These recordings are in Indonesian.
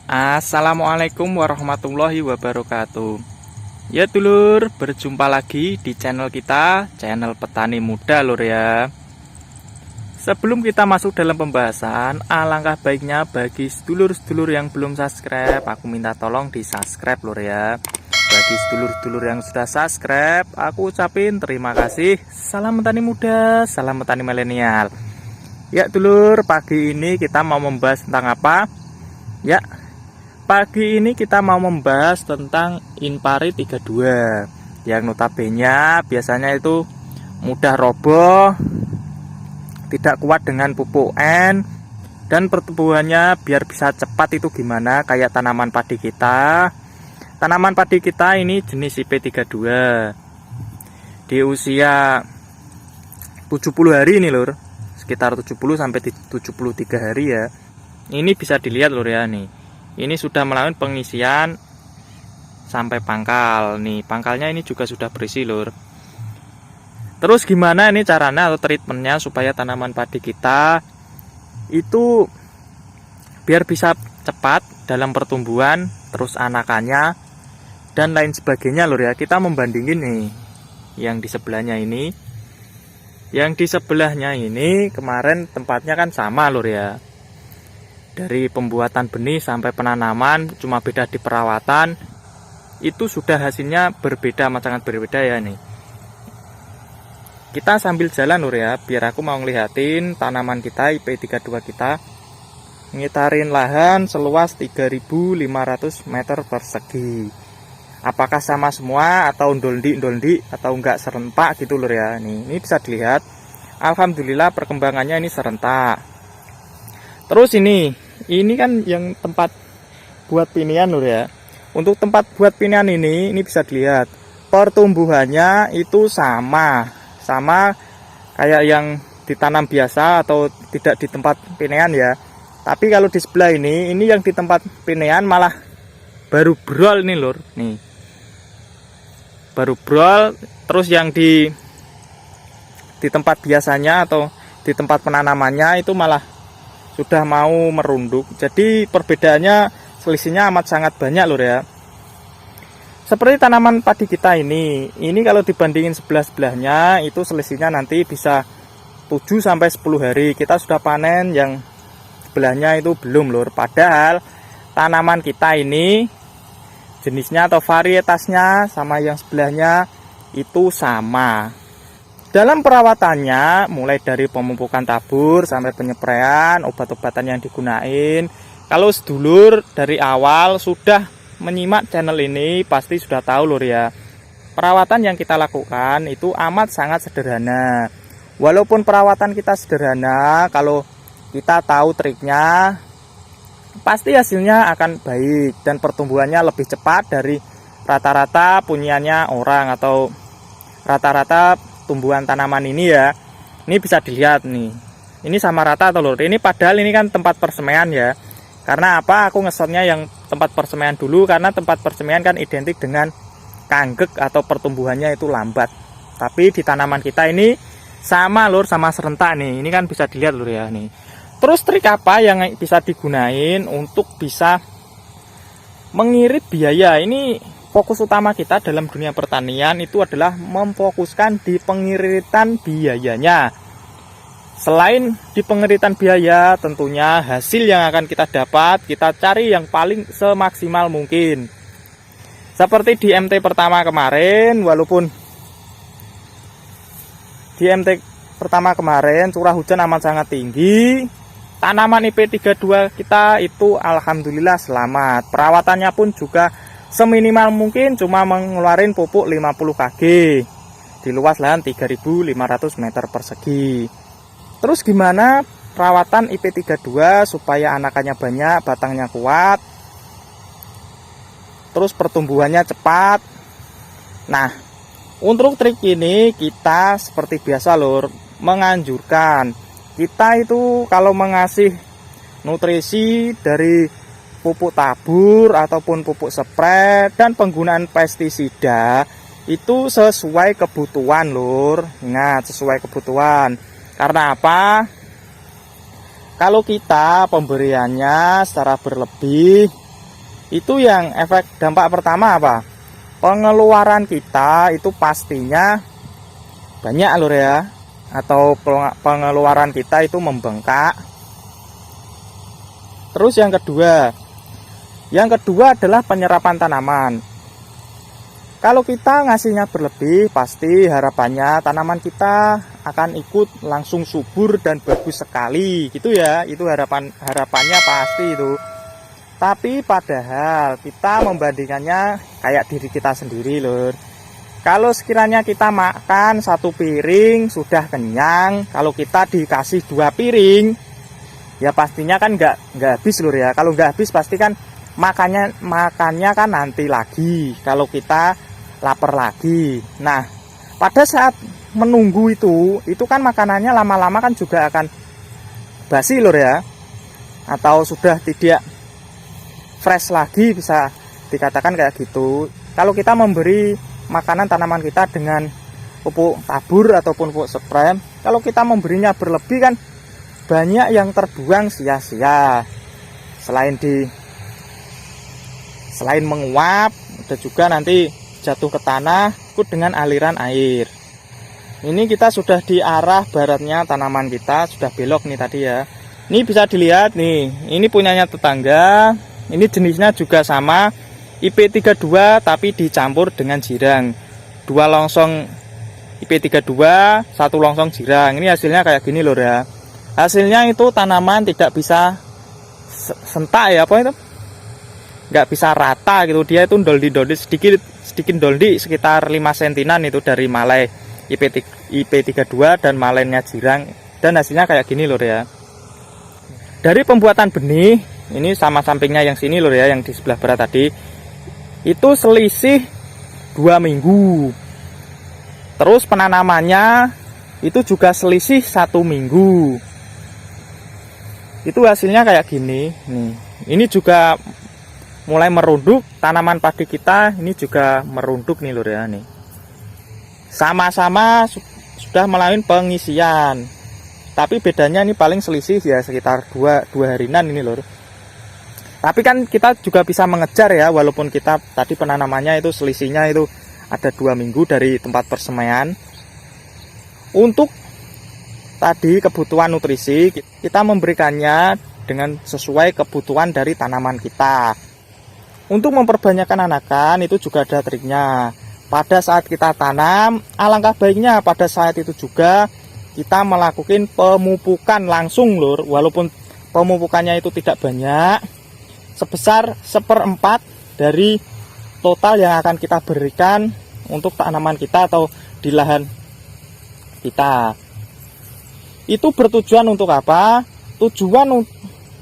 Assalamualaikum warahmatullahi wabarakatuh. Ya dulur, berjumpa lagi di channel kita, channel Petani Muda lur ya. Sebelum kita masuk dalam pembahasan, alangkah baiknya bagi sedulur-sedulur yang belum subscribe, aku minta tolong di subscribe lur ya. Bagi sedulur-sedulur yang sudah subscribe, aku ucapin terima kasih. Salam petani muda, salam petani milenial. Ya dulur, pagi ini kita mau membahas tentang apa? Ya, pagi ini kita mau membahas tentang Inpari 32 yang notabene biasanya itu mudah roboh, tidak kuat dengan pupuk N, dan pertumbuhannya biar bisa cepat itu gimana kayak tanaman padi kita. Tanaman padi kita ini jenis IP32 di usia 70 hari ini lur, sekitar 70 sampai 73 hari ya. Ini bisa dilihat lur ya nih. Ini sudah melakukan pengisian sampai pangkal. Nih, pangkalnya ini juga sudah berisi, lur. Terus gimana ini caranya atau treatmentnya supaya tanaman padi kita itu biar bisa cepat dalam pertumbuhan, terus anakannya dan lain sebagainya, lur ya. Kita membandingin nih yang di sebelahnya ini. Yang di sebelahnya ini kemarin tempatnya kan sama, lur ya. Dari pembuatan benih sampai penanaman, cuma beda di perawatan, itu sudah hasilnya berbeda, sangat berbeda ya nih. Kita sambil jalan lur ya, biar aku mau ngeliatin tanaman kita IP32 kita ngitarin lahan seluas 3.500 meter persegi. Apakah sama semua atau ndoldi atau enggak serentak gitu lur ya. Nih, ini bisa dilihat. Alhamdulillah perkembangannya ini serentak. Terus ini kan yang tempat buat pinian lur ya. Untuk tempat buat pinian ini bisa dilihat pertumbuhannya itu sama kayak yang ditanam biasa atau tidak di tempat pinian ya. Tapi kalau di sebelah ini yang di tempat pinian malah baru brol nih lur. Nih. Baru brol, terus yang di tempat biasanya atau di tempat penanamannya itu malah sudah mau merunduk. Jadi perbedaannya selisihnya amat sangat banyak lur ya. Seperti tanaman padi kita ini kalau dibandingin sebelah-sebelahnya itu selisihnya nanti bisa 7 sampai 10 hari. Kita sudah panen, yang sebelahnya itu belum lur. Padahal tanaman kita ini jenisnya atau varietasnya sama yang sebelahnya itu sama. Dalam perawatannya, mulai dari pemupukan tabur sampai penyepraian, obat-obatan yang digunain. Kalau sedulur dari awal sudah menyimak channel ini, pasti sudah tahu lur ya. Perawatan yang kita lakukan itu amat sangat sederhana. Walaupun perawatan kita sederhana, kalau kita tahu triknya, pasti hasilnya akan baik dan pertumbuhannya lebih cepat dari rata-rata punyiannya orang atau rata-rata tumbuhan tanaman ini ya. Ini bisa dilihat nih, ini sama rata atau lur. Ini padahal ini kan tempat persemaian ya. Karena apa aku ngesotnya yang tempat persemaian dulu, karena tempat persemaian kan identik dengan kanggek atau pertumbuhannya itu lambat. Tapi di tanaman kita ini sama lur, sama serentak nih. Ini kan bisa dilihat lur ya nih. Terus trik apa yang bisa digunain untuk bisa mengirit biaya? Ini fokus utama kita dalam dunia pertanian itu adalah memfokuskan di pengiritan biayanya. Selain di pengiritan biaya, tentunya hasil yang akan kita dapat, kita cari yang paling semaksimal mungkin. Seperti di MT pertama kemarin, walaupun di MT pertama kemarin curah hujan amat sangat tinggi, tanaman IP32 kita itu alhamdulillah selamat. Perawatannya pun juga seminimal mungkin, cuma mengeluarkan pupuk 50 kg di luas lahan 3.500 meter persegi. Terus gimana perawatan IP32 supaya anakannya banyak, batangnya kuat, terus pertumbuhannya cepat? Nah, untuk trik ini kita seperti biasa lur, menganjurkan kita itu kalau mengasih nutrisi dari pupuk tabur ataupun pupuk spray dan penggunaan pestisida itu sesuai kebutuhan lur. Ingat, sesuai kebutuhan. Karena apa? Kalau kita pemberiannya secara berlebih, Itu yang efek dampak pertama apa? Pengeluaran kita itu pastinya banyak lur ya, atau pengeluaran kita itu membengkak. Terus yang kedua adalah penyerapan tanaman. Kalau kita ngasihnya berlebih, pasti harapannya tanaman kita akan ikut langsung subur dan bagus sekali gitu ya. Itu harapannya pasti itu. Tapi padahal kita membandingkannya kayak diri kita sendiri lur. Kalau sekiranya kita makan 1 piring sudah kenyang, kalau kita dikasih 2 piring, ya pastinya kan nggak habis lur ya. Kalau nggak habis pasti kan makannya kan nanti lagi. Kalau kita lapar lagi. Nah, pada saat menunggu itu kan makanannya lama-lama kan juga akan basi lur ya, atau sudah tidak fresh lagi, bisa dikatakan kayak gitu. Kalau kita memberi makanan tanaman kita dengan pupuk tabur ataupun pupuk spray, kalau kita memberinya berlebih kan banyak yang terbuang sia-sia. Selain menguap, ada juga nanti jatuh ke tanah ikut dengan aliran air. Ini kita sudah di arah baratnya tanaman kita, sudah belok nih tadi ya. Ini bisa dilihat nih, ini punyanya tetangga. Ini jenisnya juga sama, IP32 tapi dicampur dengan jirang. 2 longsong IP32, 1 longsong jirang. Ini hasilnya kayak gini lho ya. Hasilnya itu tanaman tidak bisa sentak ya, apa itu? Nggak bisa rata gitu, dia itu doldi sedikit doldi sekitar 5 sentinan itu dari malai IP32 dan malainya jirang, dan hasilnya kayak gini lho ya. Dari pembuatan benih ini sama sampingnya yang sini lho ya, yang di sebelah barat tadi itu selisih 2 minggu. Terus penanamannya itu juga selisih 1 minggu. Itu hasilnya kayak gini nih. Ini juga mulai merunduk, tanaman padi kita ini juga merunduk nih lur ya nih. Sama-sama sudah melalui pengisian. Tapi bedanya ini paling selisih ya sekitar 2 harinan ini lur. Tapi kan kita juga bisa mengejar ya, walaupun kita tadi penanamannya itu selisihnya itu ada 2 minggu dari tempat persemaian. Untuk tadi kebutuhan nutrisi kita memberikannya dengan sesuai kebutuhan dari tanaman kita. Untuk memperbanyakkan anakan itu juga ada triknya. Pada saat kita tanam, alangkah baiknya pada saat itu juga kita melakukan pemupukan langsung lur. Walaupun pemupukannya itu tidak banyak, sebesar 1/4 dari total yang akan kita berikan untuk tanaman kita atau di lahan kita. Itu bertujuan untuk apa? Tujuan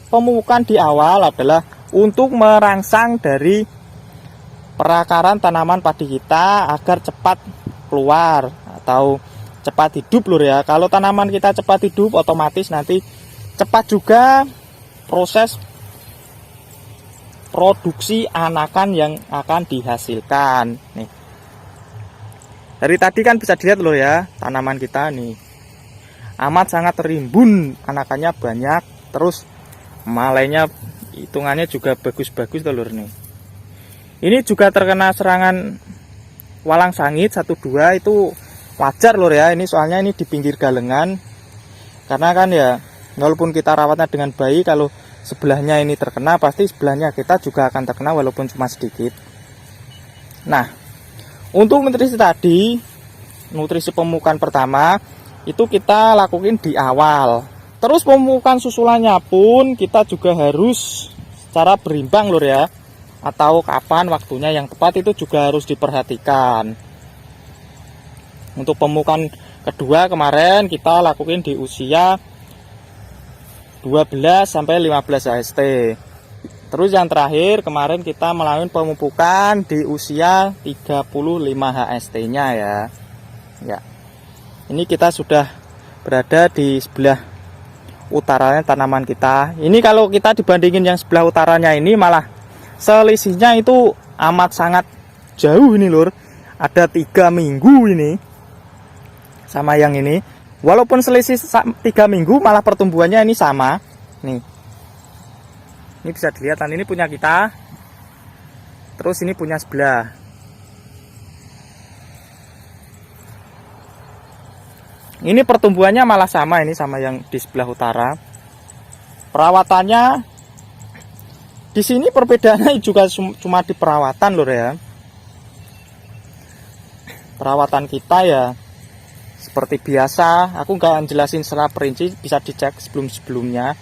pemupukan di awal adalah untuk merangsang dari perakaran tanaman padi kita agar cepat keluar atau cepat hidup lur ya. Kalau tanaman kita cepat hidup, otomatis nanti cepat juga proses produksi anakan yang akan dihasilkan nih. Dari tadi kan bisa dilihat lur ya, tanaman kita nih amat sangat rimbun, anakannya banyak, terus malainya hitungannya juga bagus-bagus telur nih. Ini juga terkena serangan walang sangit 1-2, itu wajar lur ya. Ini soalnya ini di pinggir galengan, karena kan ya walaupun kita rawatnya dengan baik, kalau sebelahnya ini terkena pasti sebelahnya kita juga akan terkena walaupun cuma sedikit. Nah, untuk nutrisi tadi, nutrisi pemupukan pertama itu kita lakukan di awal. Terus pemupukan susulannya pun kita juga harus secara berimbang lur ya, atau kapan waktunya yang tepat itu juga harus diperhatikan. Untuk pemupukan kedua kemarin kita lakukan di usia 12 sampai 15 HST. Terus yang terakhir kemarin kita melakukan pemupukan di usia 35 HST-nya ya. Ya. Ini kita sudah berada di sebelah utaranya tanaman kita. Ini kalau kita dibandingin yang sebelah utaranya ini malah selisihnya itu amat sangat jauh ini lur. Ada 3 minggu ini sama yang ini. Walaupun selisih 3 minggu malah pertumbuhannya ini sama. Nih. Ini bisa dilihat, ini punya kita. terus ini punya sebelah. Ini pertumbuhannya malah sama, ini sama yang di sebelah utara. Perawatannya di sini perbedaannya juga cuma di perawatan lur ya. Perawatan kita ya seperti biasa, aku nggak jelasin secara perinci, bisa dicek sebelum-sebelumnya.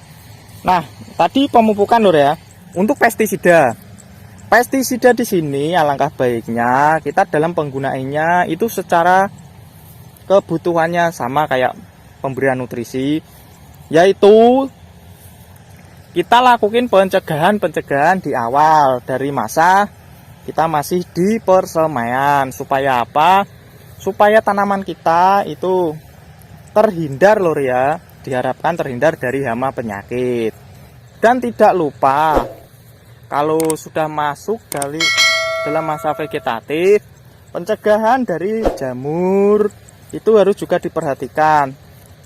Nah, tadi pemupukan lur ya. Untuk pestisida. Pestisida di sini alangkah baiknya kita dalam penggunaannya itu secara kebutuhannya sama kayak pemberian nutrisi, yaitu kita lakukan pencegahan di awal dari masa kita masih di persemaian. Supaya apa? Supaya tanaman kita itu terhindar lur ya, diharapkan terhindar dari hama penyakit. Dan tidak lupa kalau sudah masuk dalam masa vegetatif, pencegahan dari jamur itu harus juga diperhatikan.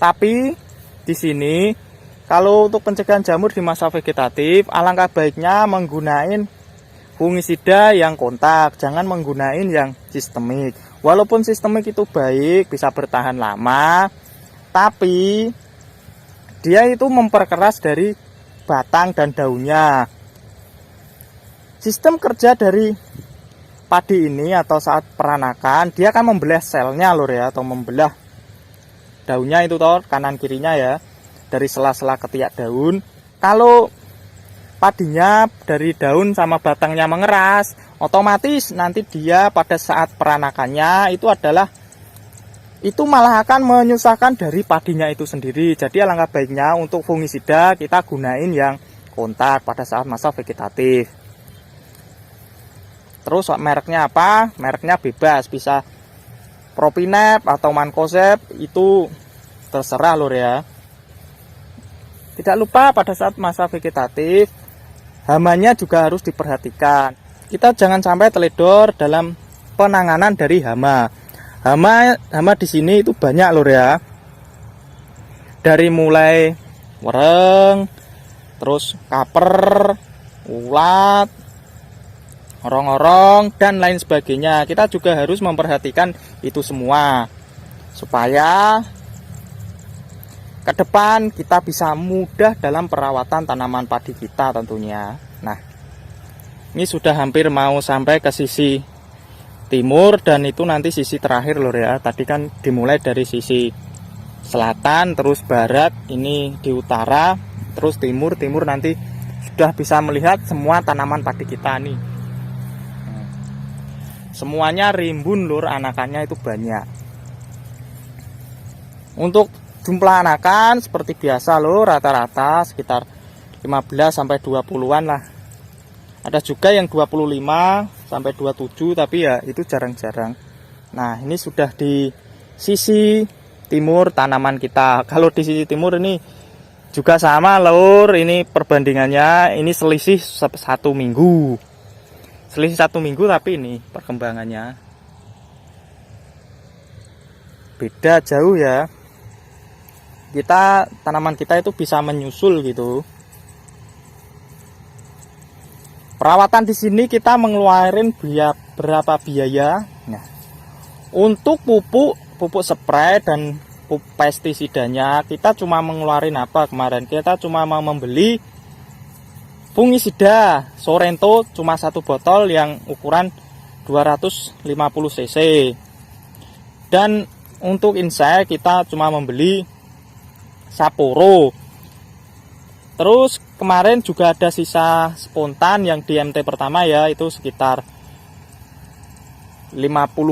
Tapi di sini kalau untuk pencegahan jamur di masa vegetatif, alangkah baiknya menggunakan fungisida yang kontak, jangan menggunakan yang sistemik. Walaupun sistemik itu baik, bisa bertahan lama, tapi dia itu memperkeras dari batang dan daunnya. Sistem kerja dari padi ini atau saat peranakan, dia akan membelah selnya lur ya, atau membelah daunnya itu toh, kanan kirinya ya, dari sela-sela ketiak daun. Kalau padinya dari daun sama batangnya mengeras, otomatis nanti dia pada saat peranakannya itu malah akan menyusahkan dari padinya itu sendiri. Jadi alangkah baiknya untuk fungisida kita gunain yang kontak pada saat masa vegetatif. Terus mereknya apa? Mereknya bebas, bisa Propinep atau Mancozeb, itu terserah lur ya. Tidak lupa pada saat masa vegetatif, hamanya juga harus diperhatikan. Kita jangan sampai teledor dalam penanganan dari hama. Hama di sini itu banyak lur ya. Dari mulai wereng, terus kaper, ulat, orong-orong, dan lain sebagainya. Kita juga harus memperhatikan itu semua supaya ke depan kita bisa mudah dalam perawatan tanaman padi kita tentunya. Nah, ini sudah hampir mau sampai ke sisi timur, dan itu nanti sisi terakhir lur ya. Tadi kan dimulai dari sisi selatan, terus barat, ini di utara, terus timur nanti sudah bisa melihat semua tanaman padi kita nih. Semuanya rimbun lur, anakannya itu banyak. Untuk jumlah anakan seperti biasa lur, rata-rata sekitar 15 sampai 20-an lah. Ada juga yang 25 sampai 27, tapi ya itu jarang-jarang. Nah, ini sudah di sisi timur tanaman kita. Kalau di sisi timur ini juga sama lur, ini perbandingannya ini selisih 1 minggu. Selisih 1 minggu, tapi ini perkembangannya beda jauh ya. Tanaman kita itu bisa menyusul gitu. Perawatan di sini kita mengeluarkan berapa biaya. Nah, untuk pupuk spray dan pupuk pestisidanya kita cuma mengeluarkan apa kemarin? Kita cuma mau membeli fungisida Sorrento cuma 1 botol yang ukuran 250 cc. Dan untuk insek kita cuma membeli Saporo. Terus kemarin juga ada sisa spontan yang di MT pertama ya, itu sekitar 50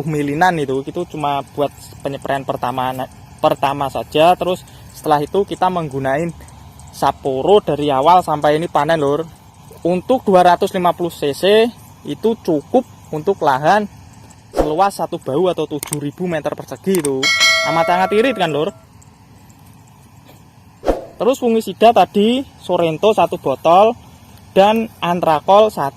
milinan itu cuma buat penyepraian pertama saja. Terus setelah itu kita menggunakan Saporo dari awal sampai ini panen lur. Untuk 250 cc itu cukup untuk lahan seluas 1 bau atau 7.000 meter persegi itu. Amat sangat irit kan lur. Terus fungisida tadi Sorrento 1 botol dan Antrakol 1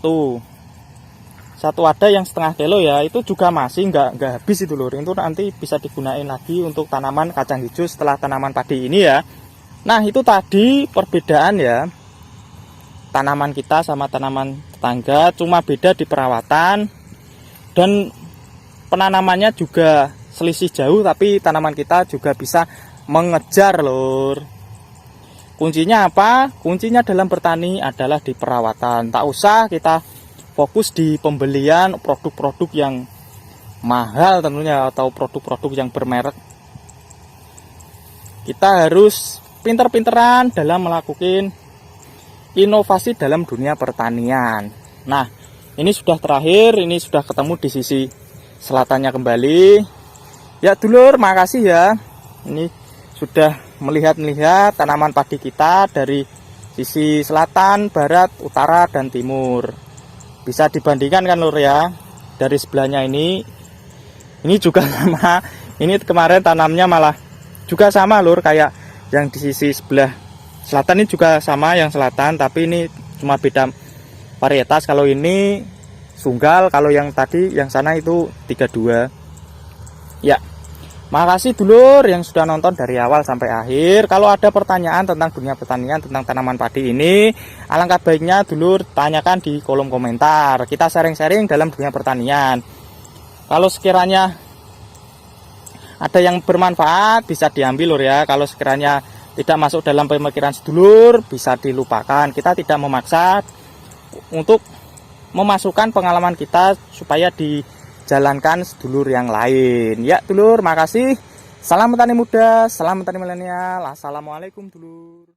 wadah yang setengah kilo ya, itu juga masih nggak habis itu lur. Itu nanti bisa digunakan lagi untuk tanaman kacang hijau setelah tanaman padi ini ya. Nah, itu tadi perbedaan ya. tanaman kita sama tanaman tetangga, cuma beda di perawatan dan penanamannya juga selisih jauh, tapi tanaman kita juga bisa mengejar lur. Kuncinya apa? Kuncinya dalam bertani adalah di perawatan. Tak usah kita fokus di pembelian produk-produk yang mahal tentunya atau produk-produk yang bermerek. Kita harus pinter-pinteran dalam melakukan inovasi dalam dunia pertanian. Nah, ini sudah terakhir, ini sudah ketemu di sisi selatannya kembali. Ya dulur, makasih ya. Ini sudah melihat tanaman padi kita dari sisi selatan, barat, utara, dan timur. Bisa dibandingkan kan lur ya. Dari sebelahnya ini juga sama. Ini kemarin tanamnya malah juga sama lur, kayak yang di sisi sebelah selatan ini juga sama yang selatan, tapi ini cuma beda varietas. Kalau ini sunggal, kalau yang tadi yang sana itu 32. Ya, makasih dulur yang sudah nonton dari awal sampai akhir. Kalau ada pertanyaan tentang dunia pertanian, tentang tanaman padi ini, alangkah baiknya dulur tanyakan di kolom komentar. Kita sharing-sharing dalam dunia pertanian. Kalau sekiranya ada yang bermanfaat bisa diambil lur ya. Kalau sekiranya tidak masuk dalam pemikiran sedulur bisa dilupakan. Kita tidak memaksa untuk memasukkan pengalaman kita supaya dijalankan sedulur yang lain. Ya dulur, makasih. Salam petani muda, salam petani milenial. Assalamualaikum dulur.